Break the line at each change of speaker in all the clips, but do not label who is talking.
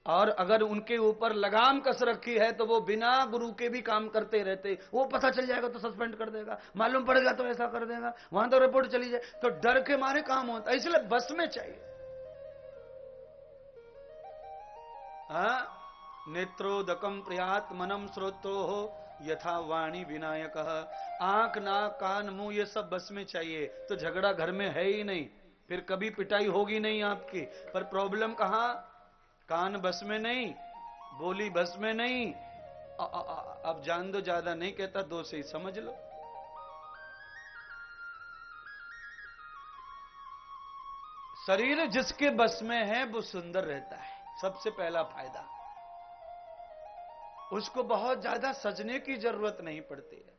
और अगर उनके ऊपर लगाम कस रखी है तो वो बिना गुरु के भी काम करते रहते, वो पता चल जाएगा तो सस्पेंड कर देगा, मालूम पड़ेगा तो ऐसा कर देगा, वहां तो रिपोर्ट चली जाए, तो डर के मारे काम होता है। इसलिए बस में चाहिए। नेत्रोदकम प्रयात मनम श्रोत्रो हो यथा वाणी विनायक। आंख नाक कान मुंह ये सब बस में चाहिए तो झगड़ा घर में है ही नहीं, फिर कभी पिटाई होगी नहीं आपकी। पर प्रॉब्लम कहां? कान बस में नहीं, बोली बस में नहीं। अब जान दो, ज्यादा नहीं कहता, दो से ही समझ लो। शरीर जिसके बस में है वो सुंदर रहता है, सबसे पहला फायदा। उसको बहुत ज्यादा सजने की जरूरत नहीं पड़ती है।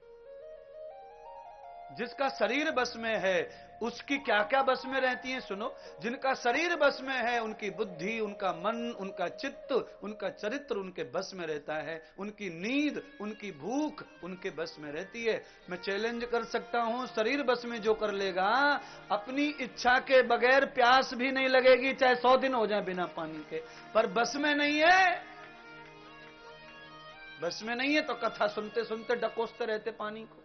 जिसका शरीर बस में है उसकी क्या क्या बस में रहती है, सुनो। जिनका शरीर बस में है उनकी बुद्धि, उनका मन, उनका चित्त, उनका चरित्र उनके बस में रहता है। उनकी नींद, उनकी भूख उनके बस में रहती है। मैं चैलेंज कर सकता हूं, शरीर बस में जो कर लेगा, अपनी इच्छा के बगैर प्यास भी नहीं लगेगी, चाहे 100 दिन हो जाए बिना पानी के। पर बस में नहीं है, बस में नहीं है तो कथा सुनते सुनते डकोसते रहते पानी को।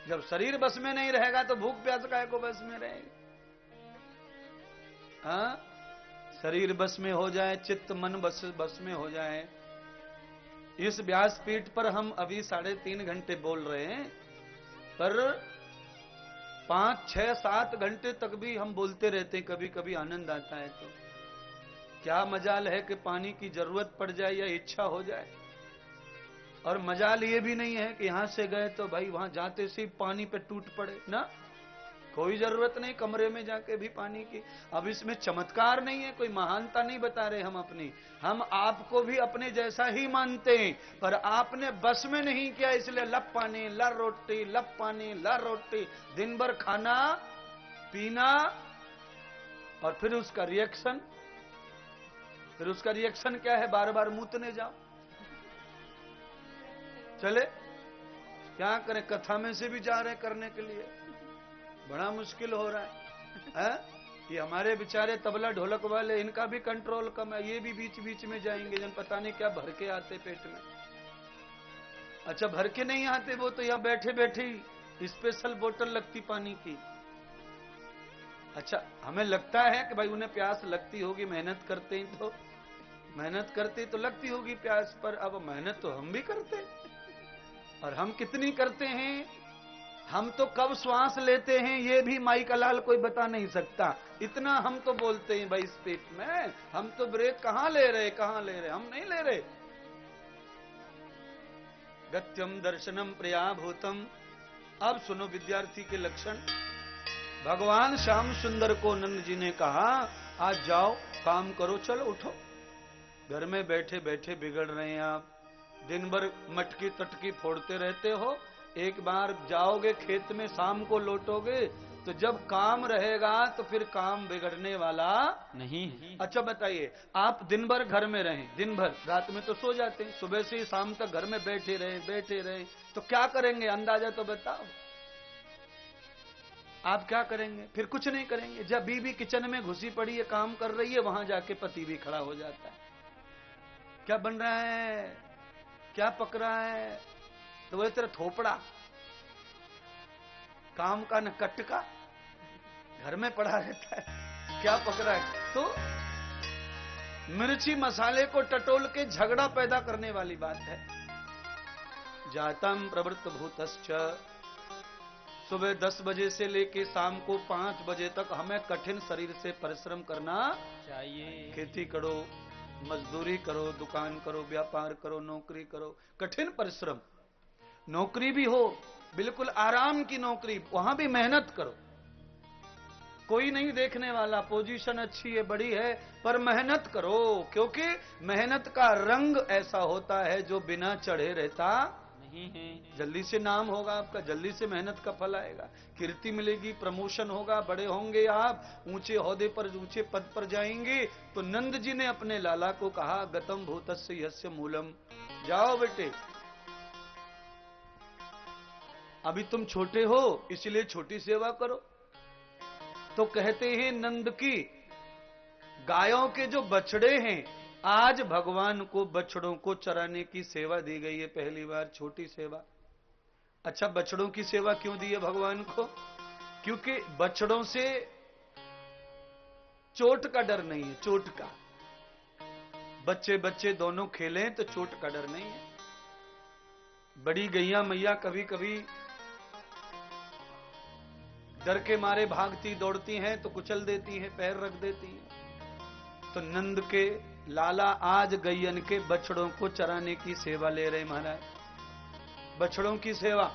जब शरीर बस में नहीं रहेगा तो भूख प्यास काहे को बस में रहेगी? हाँ, शरीर बस में हो जाए, चित्त मन बस में हो जाए। इस व्यासपीठ पर हम अभी 3.5 घंटे बोल रहे हैं, पर 5, 6, 7 घंटे तक भी हम बोलते रहते हैं। कभी कभी आनंद आता है तो क्या मजाल है कि पानी की जरूरत पड़ जाए या इच्छा हो जाए। और मजाल ये भी नहीं है कि यहां से गए तो भाई वहां जाते से पानी पे टूट पड़े ना, कोई जरूरत नहीं कमरे में जाके भी पानी की। अब इसमें चमत्कार नहीं है, कोई महानता नहीं बता रहे हम अपनी। हम आपको भी अपने जैसा ही मानते हैं, पर आपने बस में नहीं किया, इसलिए लप पानी ला रोटी, लप पानी ला रोटी, दिन भर खाना पीना, और फिर उसका रिएक्शन क्या है? बार बार मूतने जाओ। चले क्या करें, कथा में से भी जा रहे करने के लिए, बड़ा मुश्किल हो रहा है। ये हमारे बेचारे तबला ढोलक वाले, इनका भी कंट्रोल कम है, ये भी बीच बीच में जाएंगे, जन पता नहीं क्या भर के आते पेट में। अच्छा, भर के नहीं आते वो तो यहाँ बैठे बैठे स्पेशल बोतल लगती पानी की। अच्छा, हमें लगता है कि भाई उन्हें प्यास लगती होगी, मेहनत करते तो लगती होगी प्यास, पर अब मेहनत तो हम भी करते हैं। और हम कितनी करते हैं? हम तो कब श्वास लेते हैं ये भी माई का लाल कोई बता नहीं सकता। इतना हम तो बोलते हैं भाई इस पेट में, हम तो ब्रेक कहां ले रहे, हम नहीं ले रहे। गत्यम दर्शनम प्रियाभूतम। अब सुनो विद्यार्थी के लक्षण। भगवान श्याम सुंदर को नंद जी ने कहा, आज जाओ काम करो, चलो उठो। घर में बैठे बैठे बिगड़ रहे हैं आप, दिन भर मटकी तटकी फोड़ते रहते हो। एक बार जाओगे खेत में, शाम को लौटोगे, तो जब काम रहेगा तो फिर काम बिगड़ने वाला नहीं। अच्छा बताइए, आप दिन भर घर में रहें, दिन भर, रात में तो सो जाते हैं, सुबह से शाम तक घर में बैठे रहे तो क्या करेंगे? अंदाजा तो बताओ, आप क्या करेंगे? फिर कुछ नहीं करेंगे। जब बीवी किचन में घुसी पड़ी है, काम कर रही है, वहां जाके पति भी खड़ा हो जाता है, क्या बन रहा है, क्या पक रहा है? तो वो तेरा थोपड़ा काम का न कट का घर में पड़ा रहता है, क्या पक रहा है? तो मिर्ची मसाले को टटोल के झगड़ा पैदा करने वाली बात है। जातम प्रवृत्त भूतश्च। सुबह 10 बजे से लेके शाम को 5 बजे तक हमें कठिन शरीर से परिश्रम करना चाहिए। खेती करो, मजदूरी करो, दुकान करो, व्यापार करो, नौकरी करो, कठिन परिश्रम। नौकरी भी हो बिल्कुल आराम की नौकरी, वहां भी मेहनत करो, कोई नहीं देखने वाला, पोजीशन अच्छी है, बड़ी है, पर मेहनत करो, क्योंकि मेहनत का रंग ऐसा होता है जो बिना चढ़े रहता नहीं है। जल्दी से नाम होगा आपका, जल्दी से मेहनत का फल आएगा, कीर्ति मिलेगी, प्रमोशन होगा, बड़े होंगे आप, ऊंचे ओहदे पर, ऊंचे पद पर जाएंगे। तो नंद जी ने अपने लाला को कहा, गतम भूतस्य यस्य मूलम, जाओ बेटे, अभी तुम छोटे हो इसलिए छोटी सेवा करो। तो कहते हैं नंद की गायों के जो बछड़े हैं आज भगवान को बछड़ों को चराने की सेवा दी गई है, पहली बार छोटी सेवा। अच्छा, बछड़ों की सेवा क्यों दी है भगवान को? क्योंकि बछड़ों से चोट का डर नहीं है, चोट का। बच्चे बच्चे दोनों खेलें तो चोट का डर नहीं है। बड़ी गैया मैया कभी कभी डर के मारे भागती दौड़ती हैं तो कुचल देती हैं, पैर रख देती हैं। तो नंद के लाला आज गैयन के बछड़ों को चराने की सेवा ले रहे महाराज, बछड़ों की सेवा।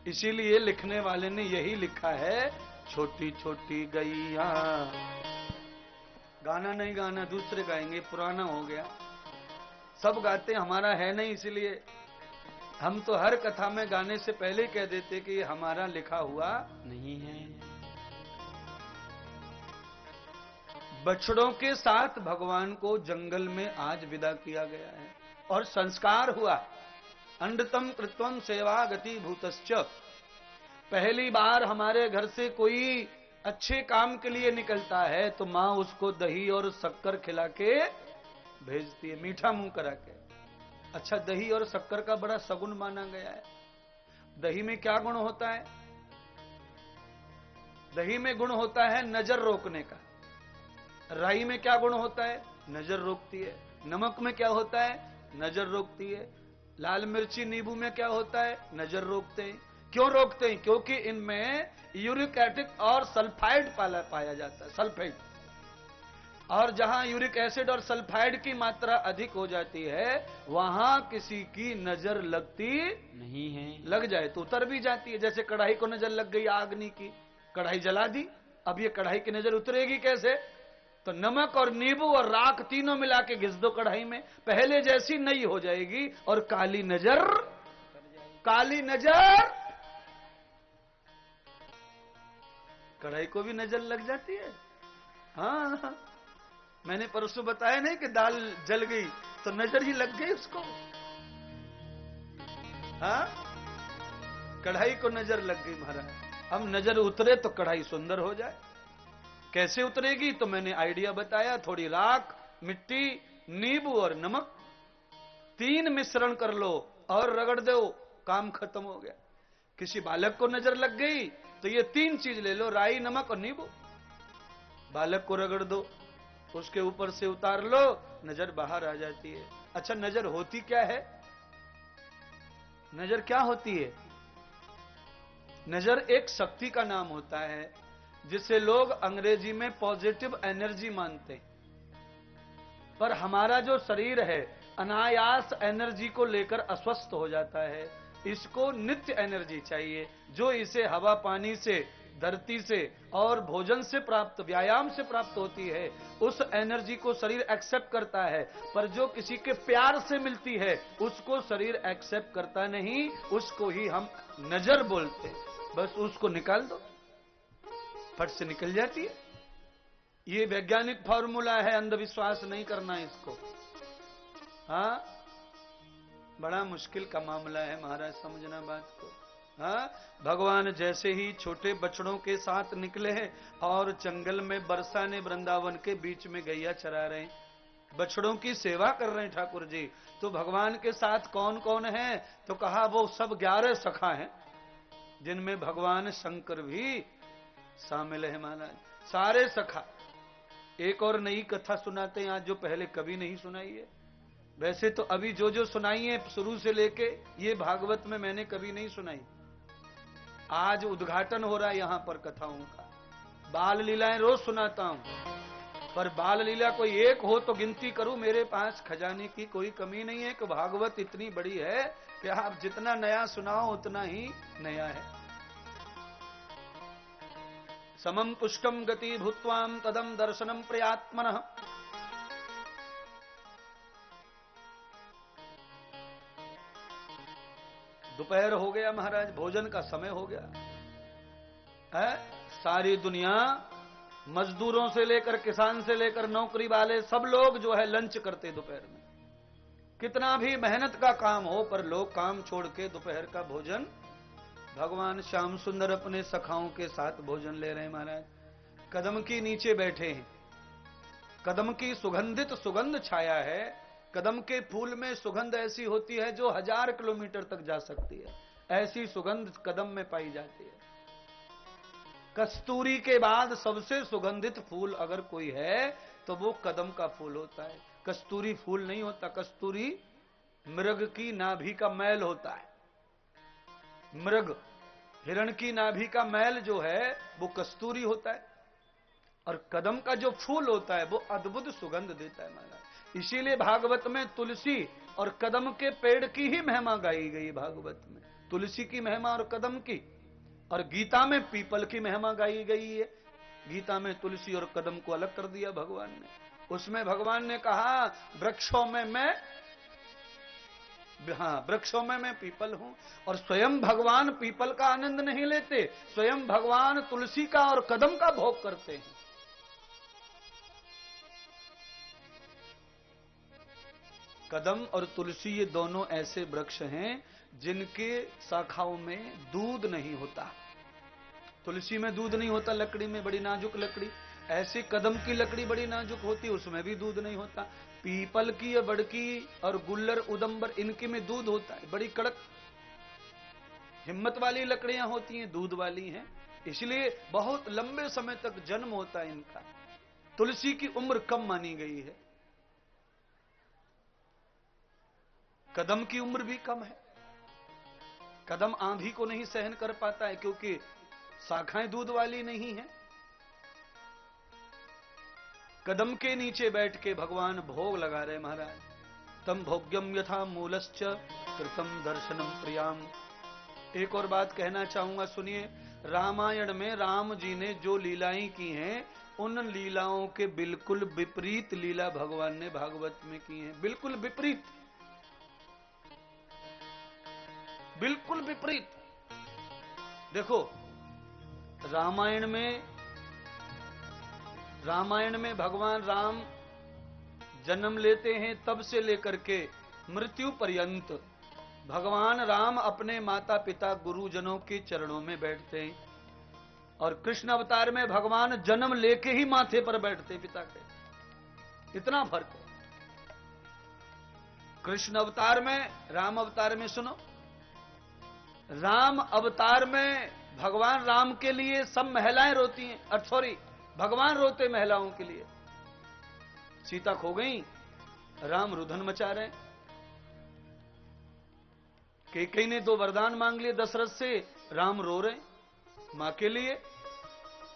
इसीलिए लिखने वाले ने यही लिखा है, छोटी छोटी गैया। गाना नहीं गाना, दूसरे गाएंगे, पुराना हो गया। सब गाते, हमारा है नहीं, इसलिए हम तो हर कथा में गाने से पहले कह देते कि हमारा लिखा हुआ नहीं है। बछड़ों के साथ भगवान को जंगल में आज विदा किया गया है और संस्कार हुआ। अंडतम कृत्वम सेवा गति भूतश्च। पहली बार हमारे घर से कोई अच्छे काम के लिए निकलता है तो मां उसको दही और शक्कर खिला के भेजती है, मीठा मुंह करा के। अच्छा, दही और शक्कर का बड़ा सगुन माना गया है। दही में क्या गुण होता है? दही में गुण होता है नजर रोकने का। राई में क्या गुण होता है? नजर रोकती है। नमक में क्या होता है? नजर रोकती है। लाल मिर्ची नींबू में क्या होता है? नजर रोकते हैं। क्यों रोकते हैं? क्योंकि इनमें यूरिक एसिड और सल्फाइड पाया जाता है, सल्फेट। और जहां यूरिक एसिड और सल्फाइड की मात्रा अधिक हो जाती है वहां किसी की नजर लगती नहीं है। लग जाए तो उतर भी जाती है। जैसे कढ़ाई को नजर लग गई अग्नि की, कढ़ाई जला दी, अब ये कढ़ाई की नजर उतरेगी कैसे? तो नमक और नींबू और राख तीनों मिला के घिस दो कढ़ाई में, पहले जैसी नई हो जाएगी और काली नजर, काली नजर। कढ़ाई को भी नजर लग जाती है। हाँ, मैंने परसों बताया नहीं कि दाल जल गई तो नजर ही लग गई उसको। हाँ, कढ़ाई को नजर लग गई महाराज। अब नजर उतरे तो कढ़ाई सुंदर हो जाए। कैसे उतरेगी? तो मैंने आइडिया बताया, थोड़ी राख, मिट्टी, नींबू और नमक, तीन मिश्रण कर लो और रगड़ दो, काम खत्म हो गया। किसी बालक को नजर लग गई तो ये तीन चीज ले लो, राई, नमक और नींबू, बालक को रगड़ दो, उसके ऊपर से उतार लो, नजर बाहर आ जाती है। अच्छा, नजर होती क्या है? नजर क्या होती है? नजर एक शक्ति का नाम होता है जिसे लोग अंग्रेजी में पॉजिटिव एनर्जी मानते हैं। पर हमारा जो शरीर है अनायास एनर्जी को लेकर अस्वस्थ हो जाता है। इसको नित्य एनर्जी चाहिए, जो इसे हवा पानी से, धरती से और भोजन से प्राप्त, व्यायाम से प्राप्त होती है। उस एनर्जी को शरीर एक्सेप्ट करता है। पर जो किसी के प्यार से मिलती है उसको शरीर एक्सेप्ट करता नहीं, उसको ही हम नजर बोलते हैं। बस उसको निकाल दो, फट से निकल जाती है। ये वैज्ञानिक फॉर्मूला है, अंधविश्वास नहीं करना इसको। हाँ, बड़ा मुश्किल का मामला है महाराज, समझना बात को। हाँ, भगवान जैसे ही छोटे बछड़ों के साथ निकले हैं और जंगल में बरसा ने वृंदावन के बीच में गैया चरा रहे हैं, बछड़ों की सेवा कर रहे हैं ठाकुर जी। तो भगवान के साथ कौन कौन है? तो कहा वो सब 11 सखा हैं, जिनमें भगवान शंकर भी शामिल है महाराज। सारे सखा। एक और नई कथा सुनाते हैं आज, जो पहले कभी नहीं सुनाई है। वैसे तो अभी जो जो सुनाई है शुरू से लेके ये भागवत में मैंने कभी नहीं सुनाई। आज उद्घाटन हो रहा है यहां पर कथाओं का। बाल लीलाएं रोज सुनाता हूं, पर बाल लीला कोई एक हो तो गिनती करूं, मेरे पास खजाने की कोई कमी नहीं है कि भागवत इतनी बड़ी है कि आप जितना नया सुनाओ उतना ही नया है। समम पुष्टम गति भूत्वाम तदम दर्शनम प्रयात्मनः। दोपहर हो गया महाराज, भोजन का समय हो गया है। सारी दुनिया, मजदूरों से लेकर, किसान से लेकर, नौकरी वाले, सब लोग जो है लंच करते दोपहर में। कितना भी मेहनत का काम हो पर लोग काम छोड़ के दोपहर का भोजन, भगवान श्याम सुंदर अपने सखाओं के साथ भोजन ले रहे हैं महाराज। कदम के नीचे बैठे हैं, कदम की सुगंधित सुगंध छाया है। कदम के फूल में सुगंध ऐसी होती है जो 1000 किलोमीटर तक जा सकती है, ऐसी सुगंध कदम में पाई जाती है। कस्तूरी के बाद सबसे सुगंधित फूल अगर कोई है तो वो कदम का फूल होता है। कस्तूरी फूल नहीं होता, कस्तूरी मृग की नाभि का मैल होता है। मृग, हिरण की नाभि का मैल जो है वो कस्तूरी होता है, और कदम का जो फूल होता है वो अद्भुत सुगंध देता है महाराज। इसीलिए भागवत में तुलसी और कदम के पेड़ की ही महिमा गाई गई। भागवत में तुलसी की महिमा और कदम की, और गीता में पीपल की महिमा गाई गई है। गीता में तुलसी और कदम को अलग कर दिया भगवान ने। उसमें भगवान ने कहा वृक्षों में मैं, हाँ, वृक्षों में मैं पीपल हूं, और स्वयं भगवान पीपल का आनंद नहीं लेते, स्वयं भगवान तुलसी का और कदम का भोग करते हैं। कदम और तुलसी ये दोनों ऐसे वृक्ष हैं जिनके शाखाओं में दूध नहीं होता। तुलसी में दूध नहीं होता, लकड़ी में बड़ी नाजुक लकड़ी, ऐसे कदम की लकड़ी बड़ी नाजुक होती, उसमें भी दूध नहीं होता। पीपल की या बड़की और गुल्लर उदंबर इनके में दूध होता है, बड़ी कड़क हिम्मत वाली लकड़ियां होती हैं, दूध वाली हैं, इसलिए बहुत लंबे समय तक जन्म होता है इनका। तुलसी की उम्र कम मानी गई है, कदम की उम्र भी कम है। कदम आंधी को नहीं सहन कर पाता है क्योंकि शाखाएं दूध वाली नहीं है। कदम के नीचे बैठ के भगवान भोग लगा रहे महाराज। तम भोग्यम यथा मूलश्च कृतम दर्शनम प्रियाम। एक और बात कहना चाहूंगा, सुनिए। रामायण में राम जी ने जो लीलाएं की हैं, उन लीलाओं के बिल्कुल विपरीत लीला भगवान ने भागवत में की हैं। बिल्कुल विपरीत, बिल्कुल विपरीत। देखो, रामायण में भगवान राम जन्म लेते हैं, तब से लेकर के मृत्यु पर्यंत भगवान राम अपने माता पिता गुरुजनों के चरणों में बैठते हैं, और कृष्ण अवतार में भगवान जन्म लेके ही माथे पर बैठते पिता के। इतना फर्क है कृष्ण अवतार में, राम अवतार में। सुनो, राम अवतार में भगवान राम के लिए सब महिलाएं रोती हैं, सॉरी, भगवान रोते महिलाओं के लिए। सीता खो गई, राम रुदन मचा रहे। कैकेयी ने 2 वरदान मांग लिए दशरथ से, राम रो रहे मां के लिए,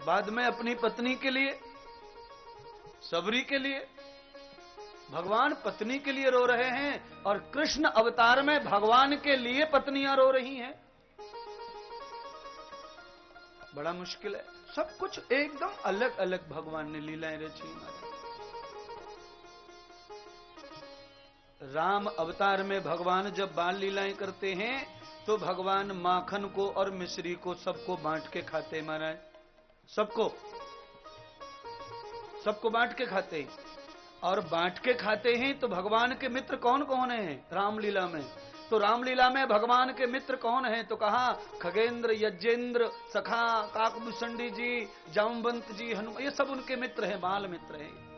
बाद में अपनी पत्नी के लिए, सबरी के लिए। भगवान पत्नी के लिए रो रहे हैं, और कृष्ण अवतार में भगवान के लिए पत्नियां रो रही हैं। बड़ा मुश्किल है। सब कुछ एकदम अलग अलग भगवान ने लीलाएं रची। राम अवतार में भगवान जब बाल लीलाएं करते हैं तो भगवान माखन को और मिश्री को सबको बांट के खाते महाराज। सबको बांट के खाते हैं। और बांट के खाते हैं तो भगवान के मित्र कौन कौन हैं रामलीला में? तो रामलीला में भगवान के मित्र कौन हैं? तो कहा खगेंद्र, यज्ञेंद्र, सखा, काकभूषणी जी, जामवंत जी, हनुमान, ये सब उनके मित्र हैं, बाल मित्र हैं।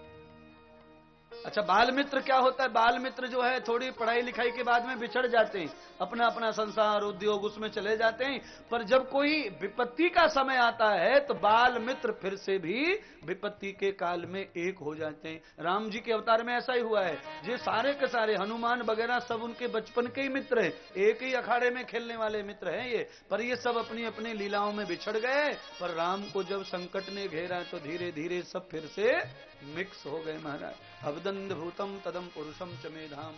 अच्छा, बाल मित्र क्या होता है? बाल मित्र जो है थोड़ी पढ़ाई लिखाई के बाद में बिछड़ जाते हैं, अपना अपना संसार उद्योग उसमें चले जाते हैं, पर जब कोई विपत्ति का समय आता है तो बाल मित्र फिर से भी विपत्ति के काल में एक हो जाते हैं। राम जी के अवतार में ऐसा ही हुआ है। ये सारे के सारे हनुमान वगैरह सब उनके बचपन के ही मित्र हैं, एक ही अखाड़े में खेलने वाले मित्र हैं ये, पर ये सब अपनी अपनी लीलाओं में बिछड़ गए। पर राम को जब संकट ने घेरा तो धीरे धीरे सब फिर से मिक्स हो गए महाराज। अवदंद भूतम तदम पुरुषम च मेधाम।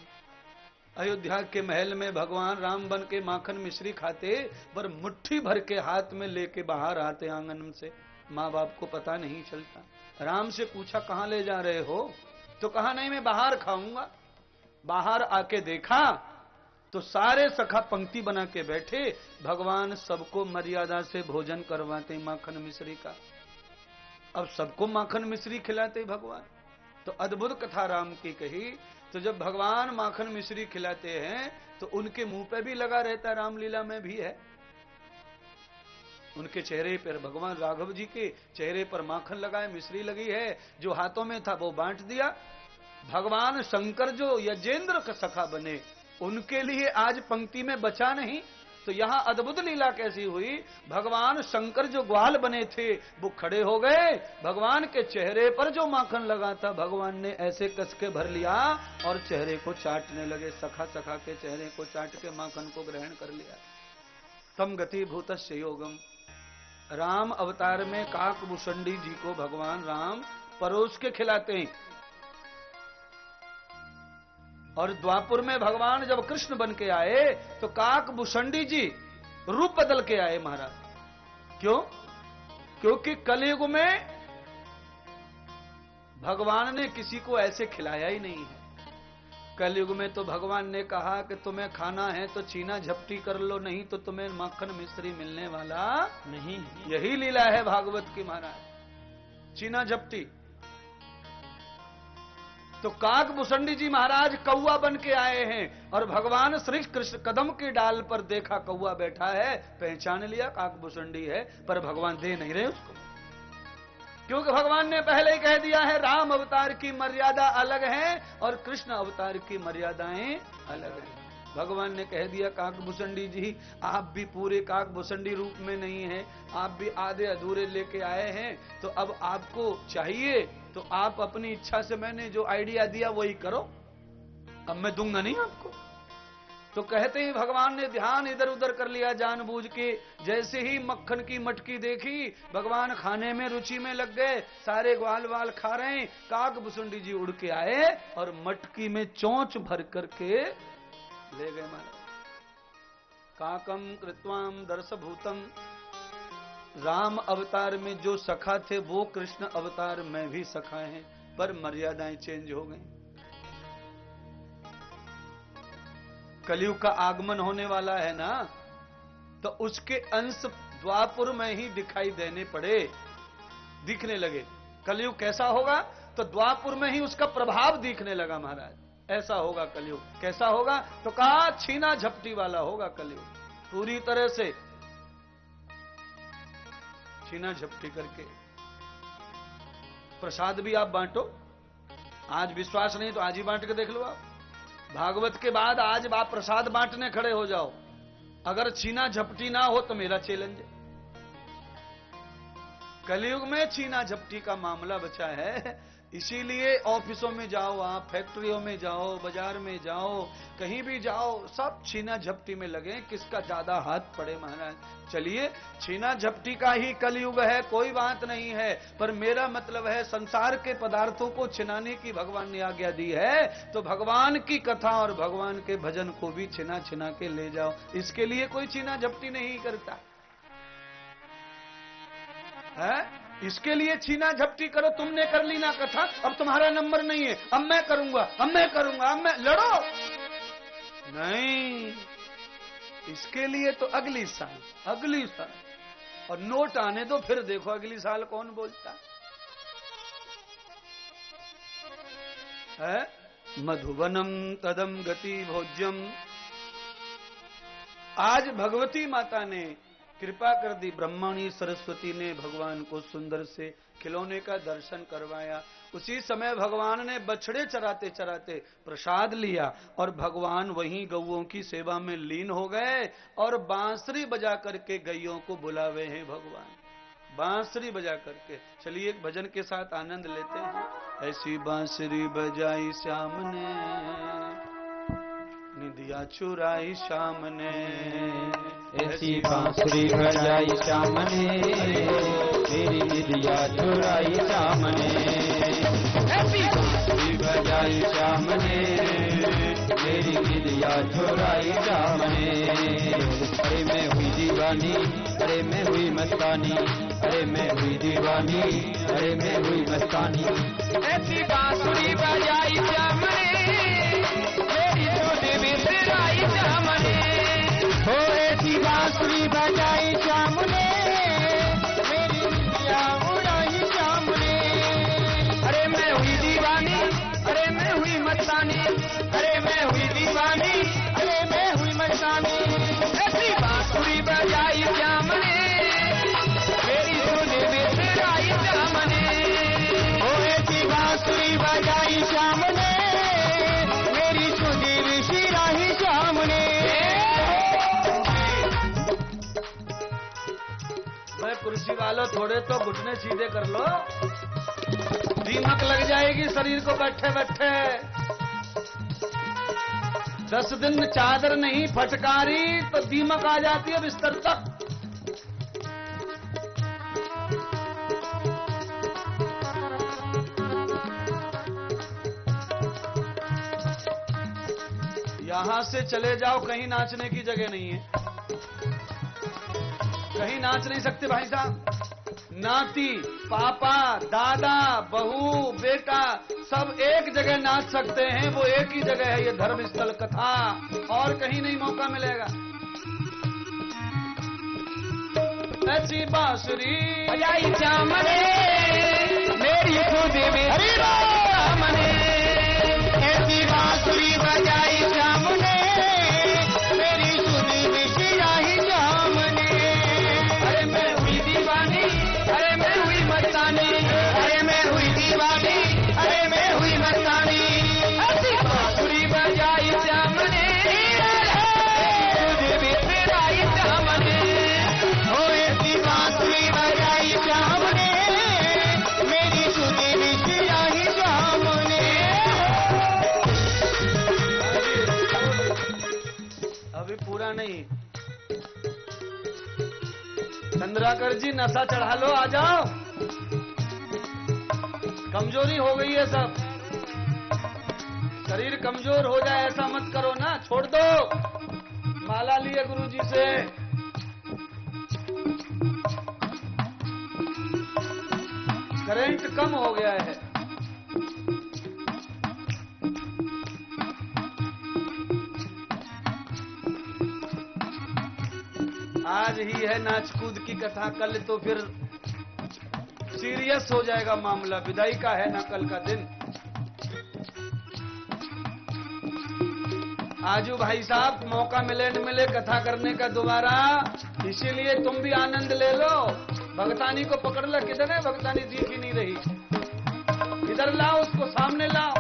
अयोध्या के महल में भगवान राम बन के माखन मिश्री खाते, पर मुट्ठी भर के हाथ में लेके बाहर आते आंगन से, माँ बाप को पता नहीं चलता। राम से पूछा कहां ले जा रहे हो? तो कहा नहीं, मैं बाहर खाऊंगा। बाहर आके देखा तो सारे सखा पंक्ति बना के बैठे, भगवान सबको मर्यादा से भोजन करवाते माखन मिश्री का। अब सबको माखन मिश्री खिलाते भगवान। तो अद्भुत कथा राम की कही। तो जब भगवान माखन मिश्री खिलाते हैं तो उनके मुंह पे भी लगा रहता है, रामलीला में भी है। उनके चेहरे पर, भगवान राघव जी के चेहरे पर माखन लगाए, मिश्री लगी है, जो हाथों में था वो बांट दिया। भगवान शंकर जो यजेंद्र का सखा बने, उनके लिए आज पंक्ति में बचा नहीं। तो यहां अद्भुत लीला कैसी हुई, भगवान शंकर जो ग्वाल बने थे वो खड़े हो गए, भगवान के चेहरे पर जो माखन लगा था भगवान ने ऐसे कस के भर लिया और चेहरे को चाटने लगे, सखा सखा के चेहरे को चाट के माखन को ग्रहण कर लिया। तम गति भूतस्य योगम। राम अवतार में काकभूषणी जी को भगवान राम परोस के खिलाते हैं, और द्वापुर में भगवान जब कृष्ण बन के आए तो काकभूषणी जी रूप बदल के आए महाराज। क्यों? क्योंकि कलयुग में भगवान ने किसी को ऐसे खिलाया ही नहीं है। कलयुग में तो भगवान ने कहा कि तुम्हें खाना है तो छीना झपटी कर लो, नहीं तो तुम्हें माखन मिश्री मिलने वाला नहीं। यही लीला है भागवत की महाराज, छीना झपटी। तो काकभूषणी जी महाराज कौआ बन के आए हैं, और भगवान श्री कृष्ण कदम की डाल पर देखा कौआ बैठा है, पहचान लिया काकभूषणी है, पर भगवान दे नहीं रहे उसको, क्योंकि भगवान ने पहले ही कह दिया है राम अवतार की मर्यादा अलग है और कृष्ण अवतार की मर्यादाएं अलग है। भगवान ने कह दिया काकभूषणी जी आप भी पूरे काकभूषणी रूप में नहीं हैं, आप भी आधे अधूरे लेके आए हैं, तो अब आपको चाहिए तो आप अपनी इच्छा से मैंने जो आइडिया दिया वही करो, अब मैं दूंगा नहीं आपको। तो कहते ही भगवान ने ध्यान इधर उधर कर लिया जानबूझ के। जैसे ही मक्खन की मटकी देखी भगवान खाने में रुचि में लग गए, सारे ग्वाल वाल खा रहे हैं, काकभूषणी जी उड़ के आए और मटकी में चोंच भर करके ले गए महाराज। काकम कृत्वाम दर्शभूतम। राम अवतार में जो सखा थे वो कृष्ण अवतार में भी सखा हैं, पर मर्यादाएं चेंज हो गई। कलयुग का आगमन होने वाला है ना, तो उसके अंश द्वापुर में ही दिखाई देने पड़े, दिखने लगे। कलयुग कैसा होगा, तो द्वापुर में ही उसका प्रभाव दिखने लगा महाराज। ऐसा होगा कलयुग। कैसा होगा, तो कहा छीना झपटी वाला होगा कलयुग, पूरी तरह से छीना झपटी करके। प्रसाद भी आप बांटो, आज विश्वास नहीं तो आज ही बांट के देख लो। आप भागवत के बाद आज आप प्रसाद बांटने खड़े हो जाओ, अगर छीना झपटी ना हो तो मेरा चैलेंज है। कलयुग में छीना झपटी का मामला बचा है, इसीलिए ऑफिसों में जाओ, आप फैक्ट्रियों में जाओ, बाजार में जाओ, कहीं भी जाओ, सब छीना झपटी में लगे, किसका ज्यादा हाथ पड़े महाराज। चलिए छीना झपटी का ही कलयुग है, कोई बात नहीं है, पर मेरा मतलब है संसार के पदार्थों को छिनाने की भगवान ने आज्ञा दी है, तो भगवान की कथा और भगवान के भजन को भी छिना छिना के ले जाओ। इसके लिए कोई छीना झपटी नहीं करता है, इसके लिए छीना झपटी करो। तुमने कर ली ना कथा, अब तुम्हारा नंबर नहीं है, अब मैं करूंगा, अब मैं करूंगा, अब मैं लड़ो नहीं। इसके लिए तो अगली साल, अगली साल, और नोट आने दो, फिर देखो अगली साल कौन बोलता है। मधुवनम तदम गति भोज्यम। आज भगवती माता ने कृपा कर दी, ब्रह्मणी सरस्वती ने भगवान को सुंदर से खिलौने का दर्शन करवाया। उसी समय भगवान ने बछड़े चराते चराते प्रसाद लिया और भगवान वहीं गौओं की सेवा में लीन हो गए और बांसुरी बजा करके गैयों को बुलावे हैं भगवान, बांसुरी बजा करके। चलिए एक भजन के साथ आनंद लेते हैं। ऐसी बांसुरी बजाई श्याम ने, निदिया चुराई श्याम ने,
ऐसी बांसुरी बजाई श्याम ने, मेरी निदिया चुराई श्याम ने। ऐसी बांसुरी बजाई श्याम ने, मेरी निदिया चुराई श्याम ने। अरे मैं हुई दीवानी, अरे मैं हुई मस्तानी, अरे मैं हुई दीवानी, अरे मैं हुई मस्तानी। ऐसी बांसुरी बजाई श्याम ने, मेरी धुन बिसराई श्याम ने। हो ऐसी बांसुरी बजाई श्याम ने, मेरी निदिया उड़ाई श्याम ने। अरे मैं हुई दीवानी, अरे मैं हुई मस्तानी, अरे मैं हुई दीवानी, अरे मैं हुई मस्तानी। ऐसी बांसुरी बजाई श्याम ने,
लो थोड़े तो घुटने सीधे कर लो, दीमक लग जाएगी शरीर को बैठे बैठे। 10 दिन चादर नहीं फटकारी तो दीमक आ जाती है बिस्तर तक। यहां से चले जाओ, कहीं नाचने की जगह नहीं है, कहीं नाच नहीं सकते भाई साहब। नाती, पापा, दादा, बहू, बेटा सब एक जगह नाच सकते हैं, वो एक ही जगह है, ये धर्मस्थल कथा, और कहीं नहीं मौका मिलेगा। ऐसी बांसुरी
बजाई चामने मेरी खुद में मने, ऐसी बांसुरी बजाई चामने मेरी खुद में सिराही चामने। अरे मैं हुई दीवानी, अरे मैं हुई मस्तानी, अरे मैं हुई दीवानी, अरे मैं हुई मस्तानी। ऐसी बांसुरी बजाई चामने खुद में सिराही चामने, ओ ऐसी बांसुरी बजाई चामने मेरी खुद में सिराही चामने।
अभी पूरा नहीं, चंद्राकर जी नशा चढ़ा लो, आ जाओ, कमजोरी हो गई है सब, शरीर कमजोर हो जाए ऐसा मत करो ना, छोड़ दो। माला लिए गुरु जी से, करंट कम हो गया है। आज ही है नाच कूद की कथा, कल तो फिर सीरियस हो जाएगा मामला, विदाई का है ना कल का दिन। आजू भाई साहब मौका मिले न मिले कथा करने का दोबारा, इसीलिए तुम भी आनंद ले लो। भगतानी को पकड़ लो, किधर है भगतानी? दिख ही नहीं रही, इधर लाओ उसको, सामने लाओ।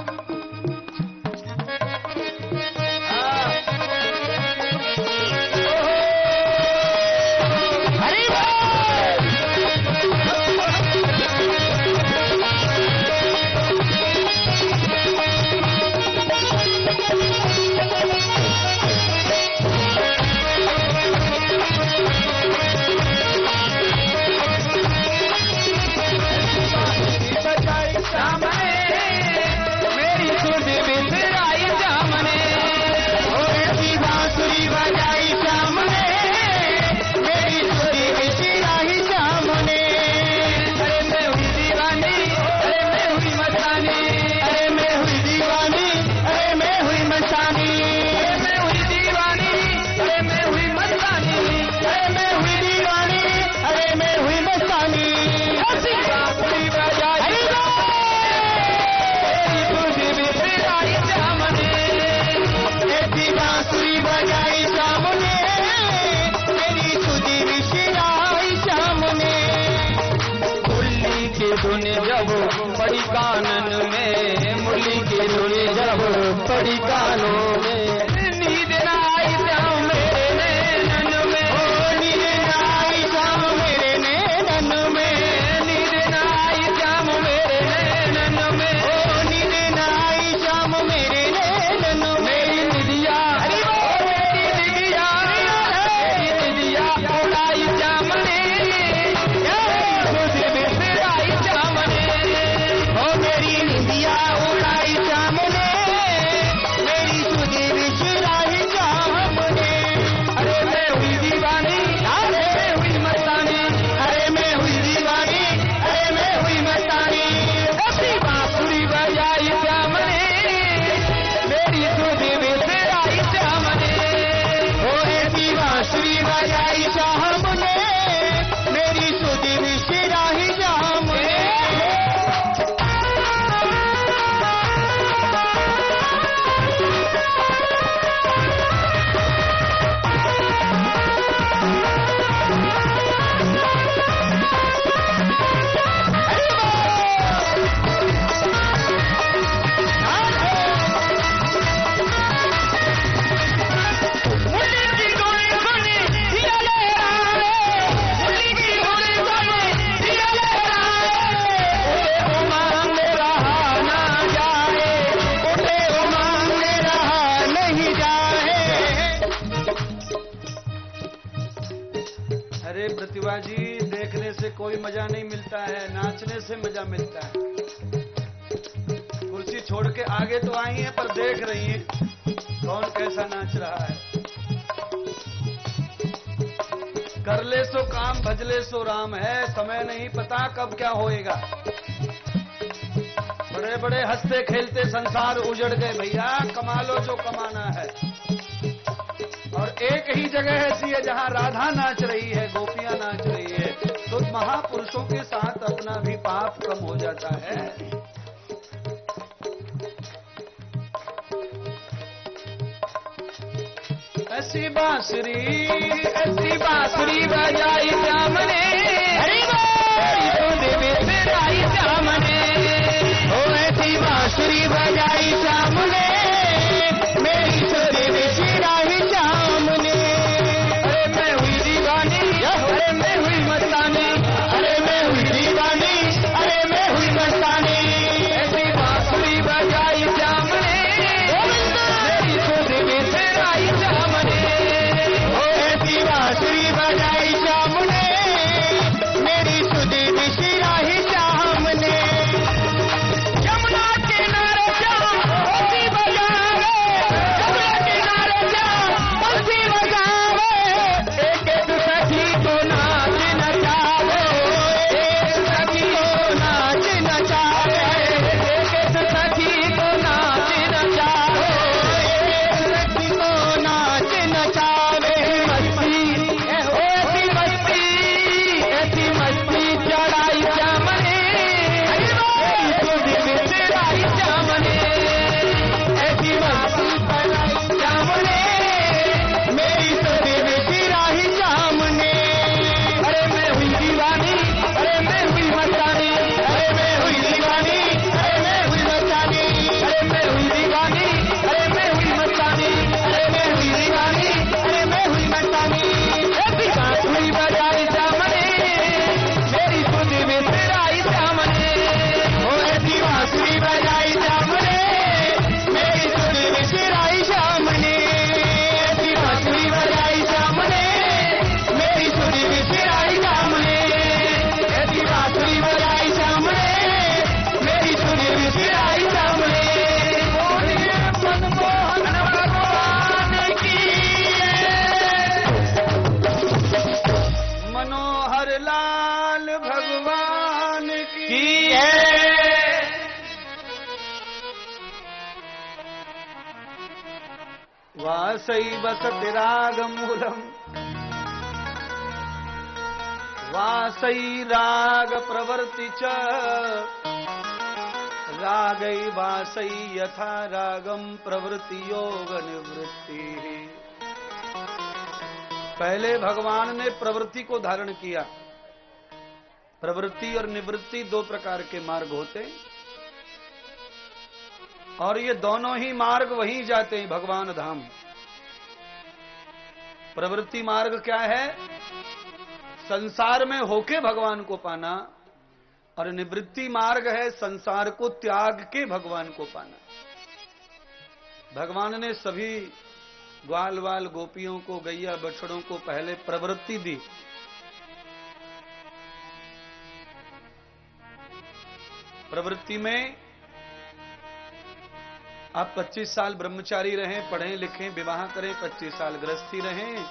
पड़ी कानन में, मुरली की धुन जब पड़ी कानों में, नींद ना आई जाओ मेरे नैनन में, ओ नींद ना आई जाओ मेरे नैनन में, नींद ना आई जाओ मेरे नैनन में, ओ नींद ना आई जाओ मेरे नैनन में। मेरी निदिया, मेरी निदिया, मेरी निदिया उड़ाई जामने, खुद बिसराई जामने, ओ मेरी निदिया उड़ाई जामने, मेरी खुद
कोई मजा नहीं मिलता है, नाचने से मजा मिलता है। कुर्सी छोड़ के आगे तो आई हैं, पर देख रही हैं कौन कैसा नाच रहा है। कर ले सो काम भजले सो राम है, समय नहीं पता कब क्या होएगा। बड़े बड़े हंसते खेलते संसार उजड़ गए भैया, कमा लो जो कमाना है। और एक ही जगह ऐसी है जहां राधा नाच रही है, गोपियां नाच रही है, तो महापुरुषों के साथ अपना भी पाप कम हो जाता है। ऐसी बांसुरी बजाई श्याम ने, श्याम ने, ओ ऐसी बांसुरी बजाई श्याम ने, मेरी छोरी बिछड़ाई श्याम ने। अरे मैं हुई दीवानी, अरे मैं हुई मस्तानी, अरे मैं हुई दीवानी, अरे मैं हुई मस्तानी। ऐसी बांसुरी बजाई श्याम ने, मेरी छोरी बिछड़ाई श्याम ने, ओ ऐसी बांसुरी बजाई श्याम ने, मेरी छोरी बिछड़ाई श्याम ने। यमुना किनारे श्याम बंसी बजावे, यमुना किनारे श्याम बंसी बजावे, एक एक सखी को नाच नचावे, एक सखी को नाच नचावे, एक एक सखी को नाच नचावे, एक सखी को नाच नचावे। ऐसी मस्ती चढ़ाई श्याम ने, बिछड़ाई श्याम ने, ऐसी मस्ती चढ़ाई श्याम ने, मेरी सुधी बिछड़ाई श्याम ने। अरे मैं हुई दीवानी, अरे मैं हुई मस्तानी, अरे मैं हुई दीवानी, अरे मैं हुई मस्तानी, अरे मैं हुई दीवानी, अरे मैं हुई मस्तानी, अरे मैं हुई दीवानी, अरे मैं हुई मस्तानी। ऐसी बांसुरी बजाई श्याम ने, मेरी सुधी बिछड़ाई श्याम ने, ओ ऐसी बांसुरी बजाई श्याम ने, मेरी सुधी बिछड़ाई श्याम ने। ऐसी बांसुरी बजाई श्याम ने, मेरी सुधी बिछड़ाई श्याम ने, ऐसी बांसुरी बजाई श्याम ने, मेरी सुधी बिछड़ाई श्याम ने। बोलिए मनमोहन भगवान की, मनोहर लाल भगवान की है। वासई बसति रागमूलम, वासई राग प्रवृत्ति च, रागै वासई यथा रागम प्रवृत्ति योग निवृत्ति। पहले भगवान ने प्रवृत्ति को धारण किया। प्रवृत्ति और निवृत्ति दो प्रकार के मार्ग होते हैं, और ये दोनों ही मार्ग वहीं जाते हैं, भगवान धाम। प्रवृत्ति मार्ग क्या है? संसार में होके भगवान को पाना, और निवृत्ति मार्ग है संसार को त्याग के भगवान को पाना। भगवान ने सभी ग्वाल वाल गोपियों को, गैया बछड़ों को पहले प्रवृत्ति दी। प्रवृत्ति में आप 25 साल ब्रह्मचारी रहें, पढ़ें लिखें, विवाह करें, 25 साल गृहस्थी रहें,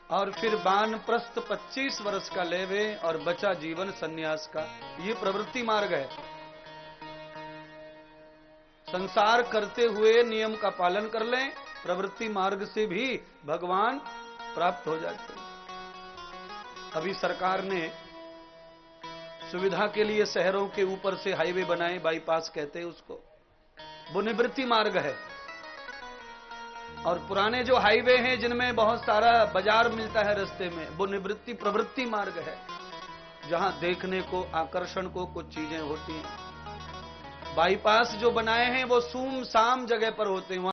और फिर वानप्रस्थ 25 वर्ष का लेवे और बचा जीवन सन्यास का। ये प्रवृत्ति मार्ग है। संसार करते हुए नियम का पालन कर लें, प्रवृत्ति मार्ग से भी भगवान प्राप्त हो जाते हैं। अभी सरकार ने सुविधा के लिए शहरों के ऊपर से हाईवे बनाए, बाईपास कहते हैं उसको, वो निवृत्ति मार्ग है। और पुराने जो हाईवे हैं जिनमें बहुत सारा बाजार मिलता है रास्ते में, वो निवृत्ति प्रवृत्ति मार्ग है, जहां देखने को, आकर्षण को कुछ चीजें होती हैं। बाईपास जो बनाए हैं वो सूम साम जगह पर होते हैं,